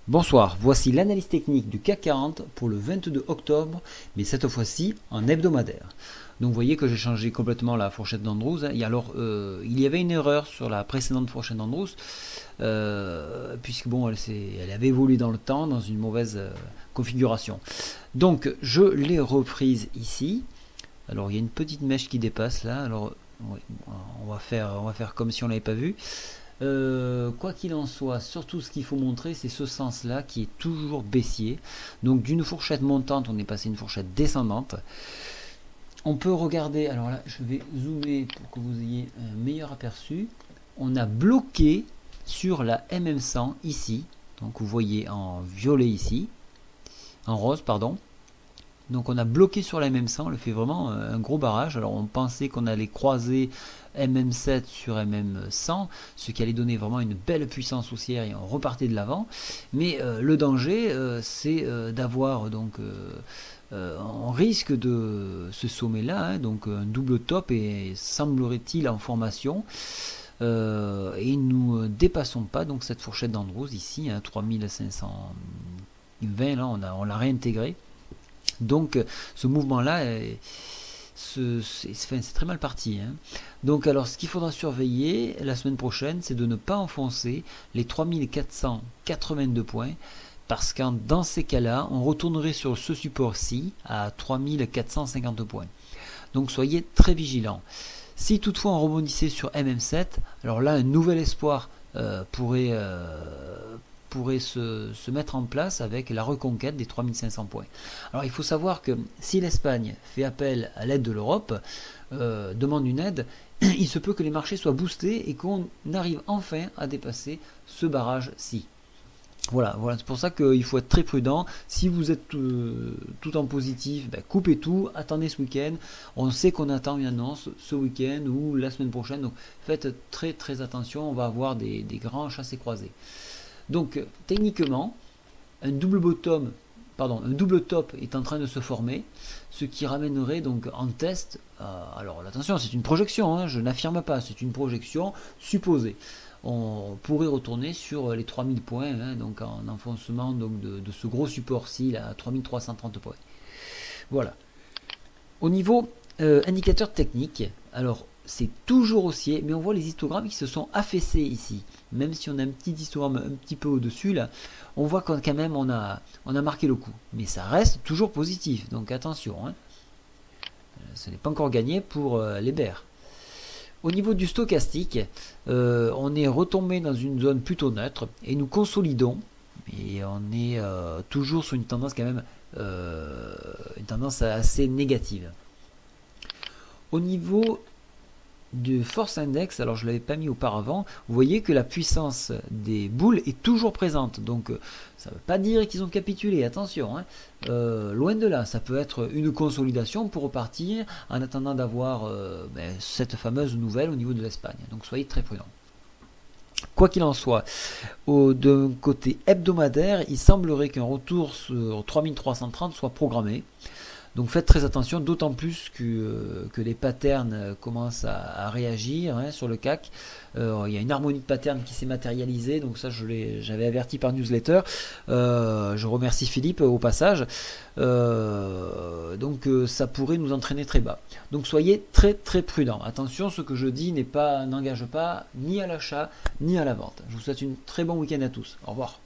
Bonsoir, voici l'analyse technique du CAC 40 pour le 22 octobre, mais cette fois-ci en hebdomadaire. Donc vous voyez que j'ai changé complètement la fourchette d'Andrews. Et alors, il y avait une erreur sur la précédente fourchette d'Andrews, puisque bon, elle avait évolué dans le temps, dans une mauvaise configuration. Donc je l'ai reprise ici. Alors il y a une petite mèche qui dépasse là. Alors ouais, on va faire comme si on l'avait pas vu. Quoi qu'il en soit, surtout ce qu'il faut montrer, c'est ce sens-là qui est toujours baissier. Donc d'une fourchette montante, on est passé à une fourchette descendante. On peut regarder, alors là, je vais zoomer pour que vous ayez un meilleur aperçu. On a bloqué sur la MM100 ici. Donc vous voyez en violet ici, en rose, pardon. Donc on a bloqué sur la MM100, on le fait vraiment un gros barrage. Alors on pensait qu'on allait croiser MM7 sur MM100, ce qui allait donner vraiment une belle puissance haussière et on repartait de l'avant. Mais le danger, c'est d'avoir donc on risque de ce sommet-là, hein, donc un double top et semblerait-il en formation. Et nous ne dépassons pas donc cette fourchette d'Andrews ici, hein, 3520, là on l'a réintégré. Donc ce mouvement-là, c'est très mal parti. Hein. Donc alors ce qu'il faudra surveiller la semaine prochaine, c'est de ne pas enfoncer les 3482 points, parce que dans ces cas-là, on retournerait sur ce support-ci à 3450 points. Donc soyez très vigilants. Si toutefois on rebondissait sur MM7, alors là un nouvel espoir pourrait se mettre en place avec la reconquête des 3500 points. Alors il faut savoir que si l'Espagne fait appel à l'aide de l'Europe, demande une aide, il se peut que les marchés soient boostés et qu'on arrive enfin à dépasser ce barrage-ci. Voilà, c'est pour ça qu'il faut être très prudent. Si vous êtes tout en positif, coupez tout, attendez ce week-end. On sait qu'on attend une annonce ce week-end ou la semaine prochaine, donc faites très très attention, on va avoir des grands chassés croisés. Donc techniquement, un double top est en train de se former, ce qui ramènerait donc en test, alors attention, c'est une projection, hein, je n'affirme pas, c'est une projection supposée. On pourrait retourner sur les 3000 points, hein, donc en enfoncement donc de ce gros support-ci, à 3330 points. Voilà. Au niveau indicateur technique, alors c'est toujours haussier, mais on voit les histogrammes qui se sont affaissés ici. Même si on a un petit histogramme un petit peu au-dessus, là, on voit quand même on a marqué le coup. Mais ça reste toujours positif, donc attention. Hein. Ce n'est pas encore gagné pour les bears. Au niveau du stochastique, on est retombé dans une zone plutôt neutre et nous consolidons. Et on est toujours sur une tendance quand même une tendance assez négative. Au niveau du Force Index, alors je ne l'avais pas mis auparavant, vous voyez que la puissance des boules est toujours présente. Donc ça ne veut pas dire qu'ils ont capitulé, attention. Hein. Loin de là, ça peut être une consolidation pour repartir en attendant d'avoir cette fameuse nouvelle au niveau de l'Espagne. Donc soyez très prudents. Quoi qu'il en soit, d'un côté hebdomadaire, il semblerait qu'un retour sur 3330 soit programmé. Donc faites très attention, d'autant plus que les patterns commencent à réagir hein, sur le CAC. Il y a une harmonie de patterns qui s'est matérialisée, donc ça j'avais averti par newsletter. Je remercie Philippe au passage. Donc ça pourrait nous entraîner très bas. Donc soyez très très prudents. Attention, ce que je dis n'engage pas ni à l'achat ni à la vente. Je vous souhaite un très bon week-end à tous. Au revoir.